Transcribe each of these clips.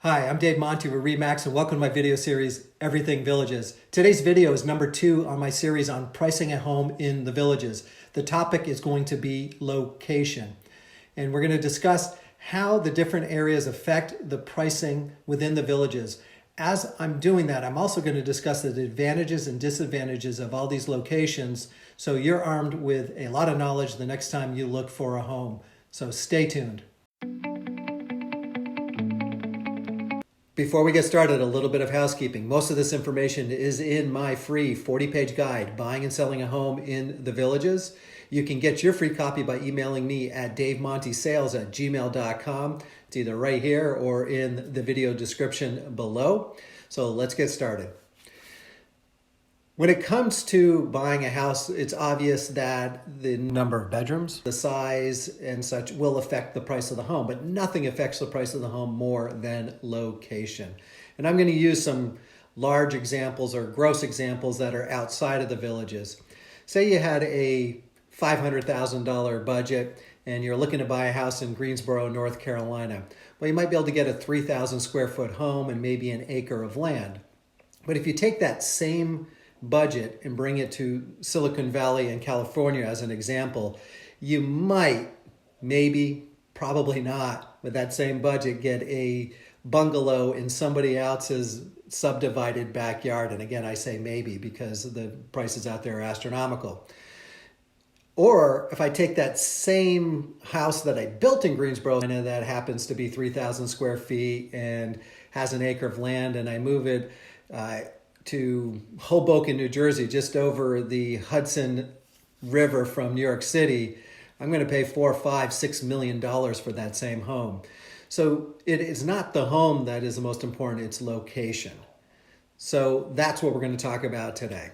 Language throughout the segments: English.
Hi, I'm Dave Monty with RE/MAX and welcome to my video series, Everything Villages. Today's video is number 2 on my series on pricing a home in the villages. The topic is going to be location. And we're going to discuss how the different areas affect the pricing within the villages. As I'm doing that, I'm also going to discuss the advantages and disadvantages of all these locations so you're armed with a lot of knowledge the next time you look for a home. So stay tuned. Before we get started, a little bit of housekeeping. Most of this information is in my free 40-page guide, Buying and Selling a Home in the Villages. You can get your free copy by emailing me at davemontysales@gmail.com. It's either right here or in the video description below. So let's get started. When it comes to buying a house, it's obvious that the number of bedrooms, the size and such will affect the price of the home, but nothing affects the price of the home more than location. And I'm going to use some large examples or gross examples that are outside of the villages. Say you had a $500,000 budget and you're looking to buy a house in Greensboro, North Carolina. Well, you might be able to get a 3,000 square foot home and maybe an acre of land. But if you take that same budget and bring it to Silicon Valley and California as an example, you might, maybe, probably not, with that same budget, get a bungalow in somebody else's subdivided backyard. And again, I say maybe because the prices out there are astronomical. Or if I take that same house that I built in Greensboro, and that happens to be 3,000 square feet and has an acre of land, and I move it to Hoboken, New Jersey, just over the Hudson River from New York City, I'm going to pay $4, $5, $6 million for that same home. So it is not the home that is the most important, it's location. So that's what we're going to talk about today.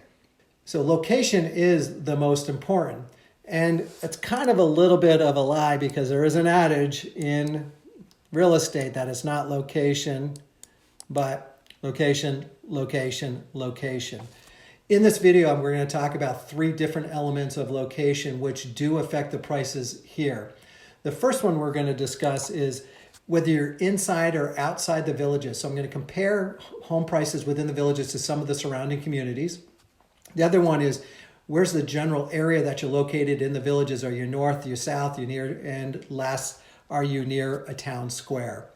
So location is the most important. And it's kind of a little bit of a lie because there is an adage in real estate that it's not location, but location, location, location. In this video, we're going to talk about 3 different elements of location which do affect the prices here. The first one we're going to discuss is whether you're inside or outside the villages. So I'm going to compare home prices within the villages to some of the surrounding communities. The other one is where's the general area that you're located in the villages? Are you north, are you south, are you near, and last, are you near a town square?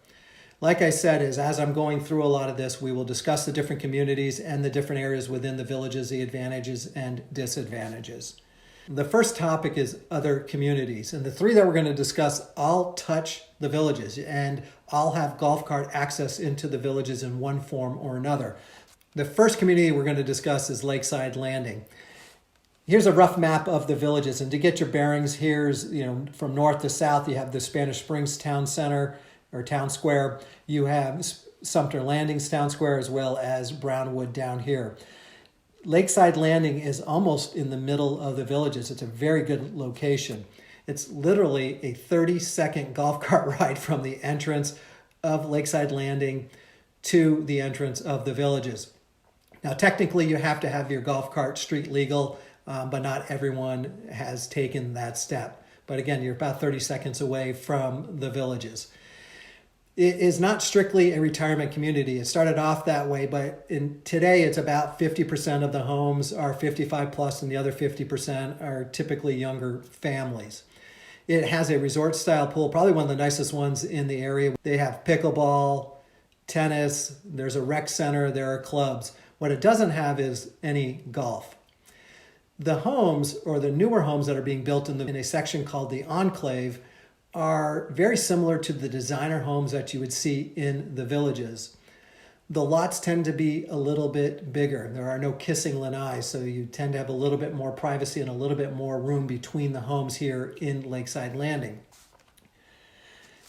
Like I said, as I'm going through a lot of this, we will discuss the different communities and the different areas within the villages, the advantages and disadvantages. The first topic is other communities. And the 3 that we're going to discuss all touch the villages and all have golf cart access into the villages in one form or another. The first community we're going to discuss is Lakeside Landing. Here's a rough map of the villages. And to get your bearings, here's, from north to south, you have the Spanish Springs Town Center, or town square. You have Sumpter Landing's town square as well as Brownwood down here. Lakeside Landing is almost in the middle of the villages. It's a very good location. It's literally a 30-second golf cart ride from the entrance of Lakeside Landing to the entrance of the villages. Now, technically, you have to have your golf cart street legal, but not everyone has taken that step. But again, you're about 30 seconds away from the villages. It is not strictly a retirement community. It started off that way, but today it's about 50% of the homes are 55 plus and the other 50% are typically younger families. It has a resort style pool, probably one of the nicest ones in the area. They have pickleball, tennis, there's a rec center, there are clubs. What it doesn't have is any golf. The homes, or the newer homes that are being built in a section called the Enclave, are very similar to the designer homes that you would see in the villages. The lots tend to be a little bit bigger. There are no kissing lanai, so you tend to have a little bit more privacy and a little bit more room between the homes here in Lakeside Landing.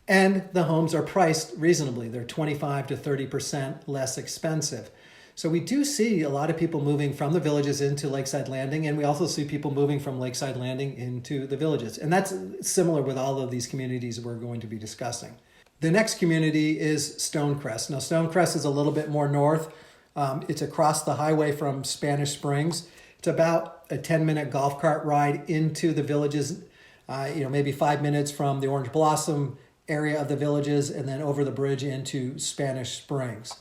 And the homes are priced reasonably. They're 25 to 30% less expensive. So we do see a lot of people moving from the villages into Lakeside Landing, and we also see people moving from Lakeside Landing into the villages. And that's similar with all of these communities we're going to be discussing. The next community is Stonecrest. Now, Stonecrest is a little bit more north. It's across the highway from Spanish Springs. It's about a 10-minute golf cart ride into the villages, maybe 5 minutes from the Orange Blossom area of the Villages and then over the bridge into Spanish Springs.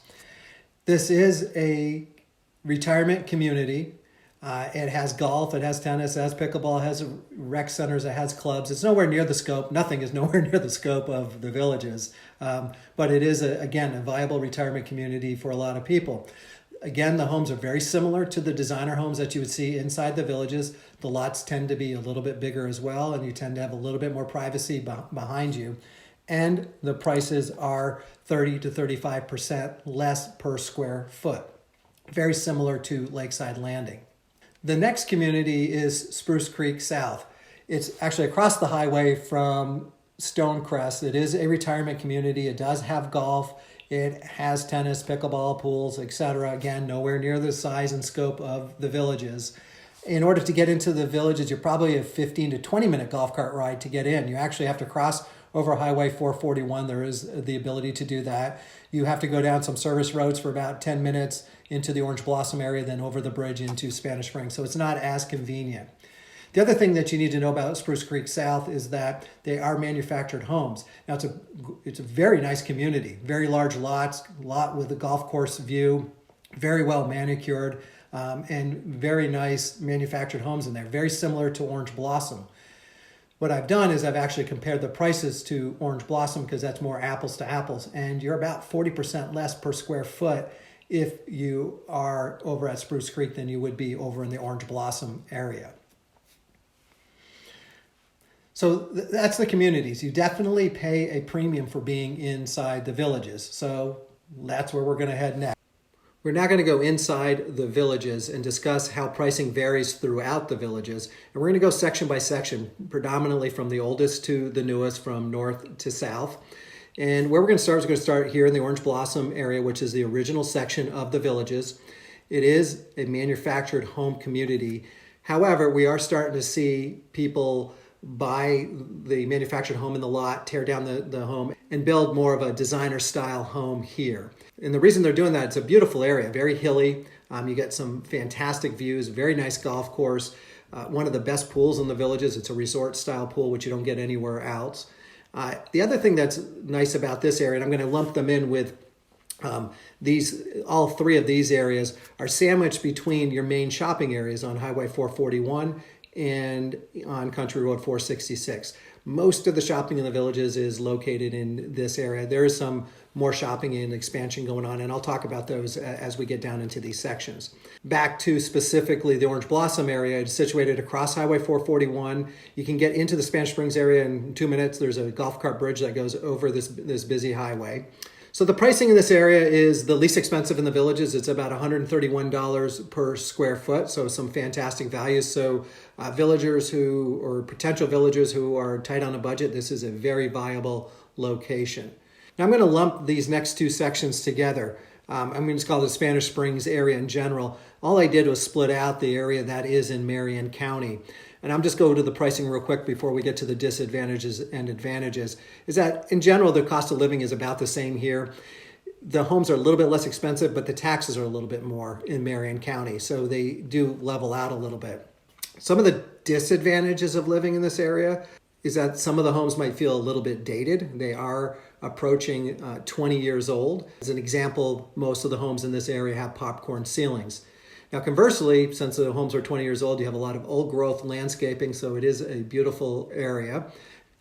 This is a retirement community. It has golf, it has tennis, it has pickleball, it has rec centers, it has clubs. It's nowhere near the scope. Nothing is nowhere near the scope of the Villages. But it is, again, a viable retirement community for a lot of people. Again, the homes are very similar to the designer homes that you would see inside the Villages. The lots tend to be a little bit bigger as well, and you tend to have a little bit more privacy behind you. And the prices are 30 to 35% less per square foot. Very similar to Lakeside Landing. The next community is Spruce Creek South. It's actually across the highway from Stonecrest. It is a retirement community. It does have golf. It has tennis, pickleball, pools, etc. Again, nowhere near the size and scope of the Villages. In order to get into the Villages, you're probably a 15 to 20 minute golf cart ride to get in. You actually have to cross over Highway 441. There is the ability to do that. You have to go down some service roads for about 10 minutes into the Orange Blossom area, then over the bridge into Spanish Springs. So it's not as convenient. The other thing that you need to know about Spruce Creek South is that they are manufactured homes. Now it's a very nice community, very large lot with a golf course view, very well manicured, and very nice manufactured homes in there, very similar to Orange Blossom. What I've done is I've actually compared the prices to Orange Blossom because that's more apples to apples, and you're about 40% less per square foot if you are over at Spruce Creek than you would be over in the Orange Blossom area. So that's the communities. You definitely pay a premium for being inside the Villages. So that's where we're going to head next. We're now going to go inside the Villages and discuss how pricing varies throughout the Villages. And we're going to go section by section, predominantly from the oldest to the newest, from north to south. And where we're going to start here in the Orange Blossom area, which is the original section of the Villages. It is a manufactured home community. However, we are starting to see people buy the manufactured home in the lot, tear down the home, and build more of a designer style home here. And the reason they're doing that, it's a beautiful area, very hilly. You get some fantastic views, very nice golf course, one of the best pools in the Villages. It's a resort style pool, which you don't get anywhere else. The other thing that's nice about this area, and I'm going to lump them in with all three of these areas, are sandwiched between your main shopping areas on Highway 441 and on Country Road 466. Most of the shopping in the Villages is located in this area. There is some more shopping and expansion going on, and I'll talk about those as we get down into these sections. Back to specifically the Orange Blossom area, it's situated across Highway 441. You can get into the Spanish Springs area in 2 minutes. There's a golf cart bridge that goes over this busy highway. So the pricing in this area is the least expensive in the Villages. It's about $131 per square foot, so some fantastic values. So villagers or potential villagers who are tight on a budget, this is a very viable location. Now I'm going to lump these next two sections together. I'm going to just call it the Spanish Springs area in general. All I did was split out the area that is in Marion County. And I'm just going to the pricing real quick before we get to the disadvantages and advantages, is that in general, the cost of living is about the same here. The homes are a little bit less expensive, but the taxes are a little bit more in Marion County. So they do level out a little bit. Some of the disadvantages of living in this area is that some of the homes might feel a little bit dated. They are approaching 20 years old. As an example, most of the homes in this area have popcorn ceilings. Now, conversely, since the homes are 20 years old, you have a lot of old growth landscaping, so it is a beautiful area.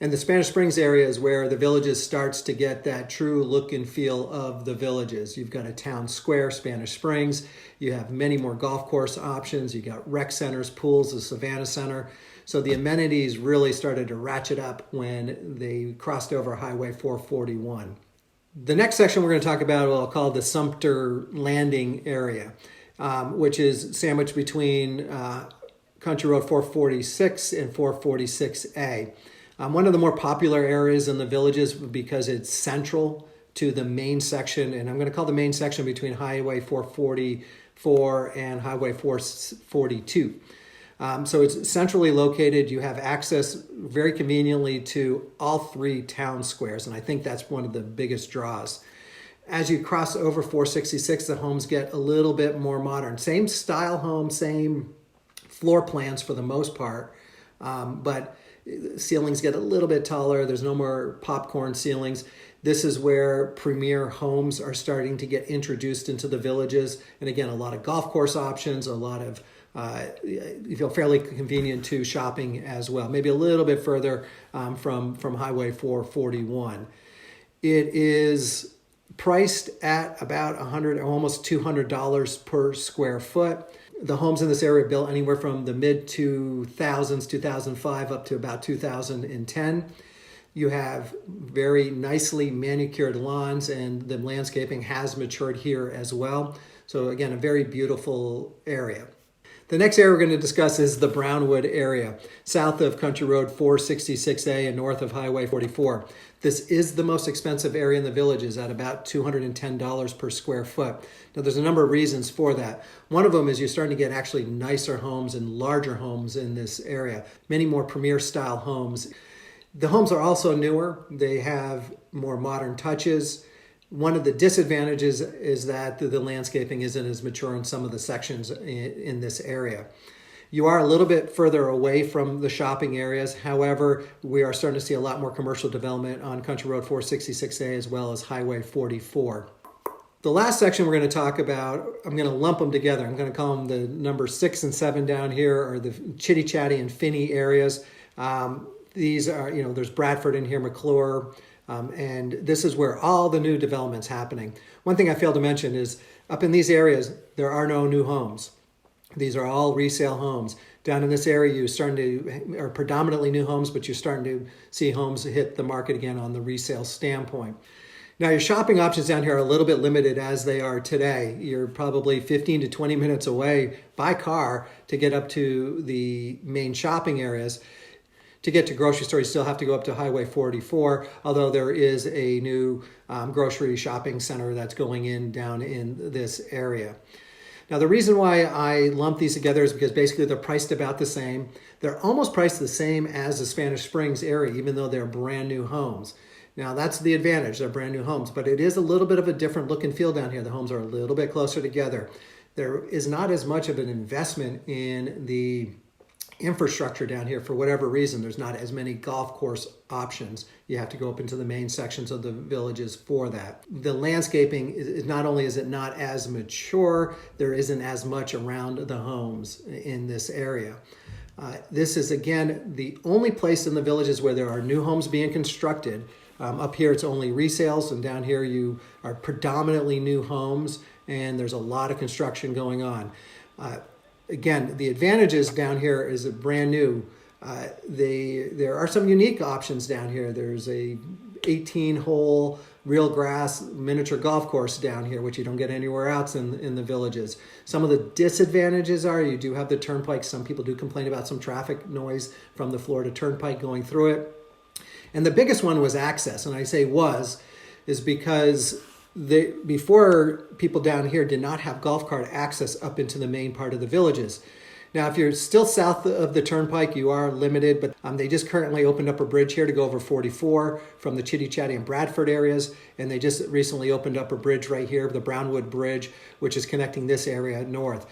And the Spanish Springs area is where the Villages starts to get that true look and feel of the Villages. You've got a town square, Spanish Springs. You have many more golf course options. You got rec centers, pools, the Savannah Center. So the amenities really started to ratchet up when they crossed over Highway 441. The next section we're going to talk about, I'll call the Sumpter Landing area. Which is sandwiched between Country Road 446 and 446A. One of the more popular areas in the Villages because it's central to the main section, and I'm going to call the main section between Highway 444 and Highway 442. So it's centrally located. You have access very conveniently to all three town squares, and I think that's one of the biggest draws. As you cross over 466, the homes get a little bit more modern. Same style home, same floor plans for the most part, but Ceilings get a little bit taller. There's no more popcorn ceilings. This is where premier homes are starting to get introduced into the villages. And again, a lot of golf course options, a lot of you feel fairly convenient to shopping as well. Maybe a little bit further from Highway 441. It is priced at about $100, almost $200 per square foot. The homes in this area are built anywhere from the mid 2000s, 2005, up to about 2010. You have very nicely manicured lawns, and the landscaping has matured here as well. So again, a very beautiful area. The next area we're going to discuss is the Brownwood area, south of Country Road 466A and north of Highway 44. This is the most expensive area in the villages at about $210 per square foot. Now, there's a number of reasons for that. One of them is you're starting to get actually nicer homes and larger homes in this area, many more premier style homes. The homes are also newer. They have more modern touches. One of the disadvantages is that the landscaping isn't as mature in some of the sections in this area. You are a little bit further away from the shopping areas. However, we are starting to see a lot more commercial development on Country Road 466A as well as Highway 44. The last section we're going to talk about, I'm going to lump them together. I'm going to call them the number 6 and 7 down here, or the Chitty Chatty and Finney areas. These are, there's Bradford in here, McClure, and this is where all the new development's happening. One thing I failed to mention is up in these areas, there are no new homes. These are all resale homes. Down in this area, are predominantly new homes, but you're starting to see homes hit the market again on the resale standpoint. Now, your shopping options down here are a little bit limited as they are today. You're probably 15 to 20 minutes away by car to get up to the main shopping areas. To get to grocery store, you still have to go up to Highway 44, although there is a new grocery shopping center that's going in down in this area. Now, the reason why I lump these together is because basically they're priced about the same. They're almost priced the same as the Spanish Springs area, even though they're brand new homes. Now, that's the advantage. They're brand new homes, but it is a little bit of a different look and feel down here. The homes are a little bit closer together. There is not as much of an investment in the infrastructure down here for whatever reason. There's not as many golf course options. You have to go up into the main sections of the villages for that. The landscaping is not only is it not as mature, there isn't as much around the homes in this area. This is, again, the only place in the villages where there are new homes being constructed. Up here, it's only resales, and down here, you are predominantly new homes, and there's a lot of construction going on. Again, the advantages down here is a brand new. There are some unique options down here. There's a 18-hole real grass miniature golf course down here, which you don't get anywhere else in the villages. Some of the disadvantages are you do have the turnpike. Some people do complain about some traffic noise from the Florida Turnpike going through it. And the biggest one was access. And I say is because before, people down here did not have golf cart access up into the main part of the villages. Now, if you're still south of the turnpike, you are limited, but they just currently opened up a bridge here to go over 44 from the Chitty Chatty and Bradford areas, and they just recently opened up a bridge right here, the Brownwood Bridge, which is connecting this area north.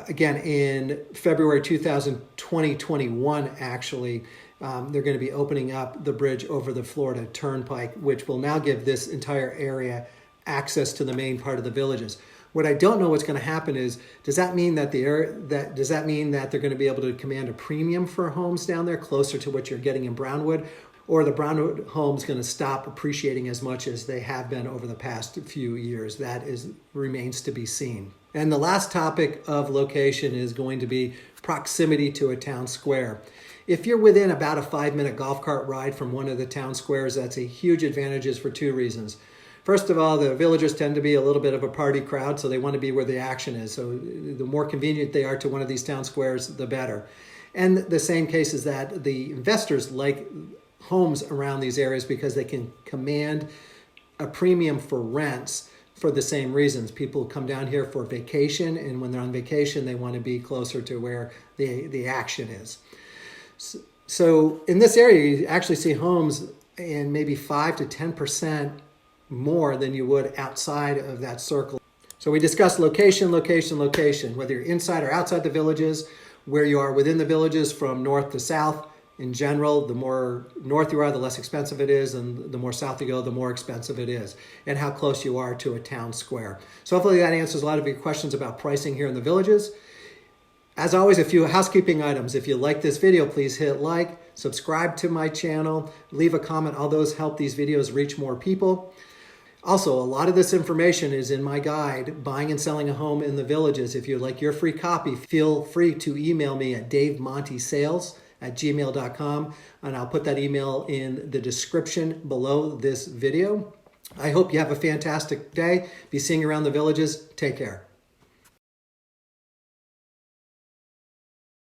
Again, in February 2021, actually, they're going to be opening up the bridge over the Florida Turnpike, which will now give this entire area access to the main part of the villages. What I don't know what's going to happen is, does that mean that they're going to be able to command a premium for homes down there closer to what you're getting in Brownwood? Or the Brownwood homes going to stop appreciating as much as they have been over the past few years? That remains to be seen. And the last topic of location is going to be proximity to a town square. If you're within about a 5-minute golf cart ride from one of the town squares, that's a huge advantage for 2 reasons. First of all, the villagers tend to be a little bit of a party crowd, so they want to be where the action is. So the more convenient they are to one of these town squares, the better. And the same case is that the investors like homes around these areas because they can command a premium for rents for the same reasons. People come down here for vacation, and when they're on vacation, they want to be closer to where the action is. So in this area, you actually see homes in maybe 5 to 10% more than you would outside of that circle. So we discussed location, whether you're inside or outside the villages, where you are within the villages from north to south, in general, the more north you are, the less expensive it is, and the more south you go, the more expensive it is, and how close you are to a town square. So hopefully that answers a lot of your questions about pricing here in the villages. As always, a few housekeeping items. If you like this video, please hit like, subscribe to my channel, leave a comment. All those help these videos reach more people. Also, a lot of this information is in my guide, Buying and Selling a Home in the Villages. If you'd like your free copy, feel free to email me at davemontesales@gmail.com, and I'll put that email in the description below this video. I hope you have a fantastic day. Be seeing you around the villages. Take care.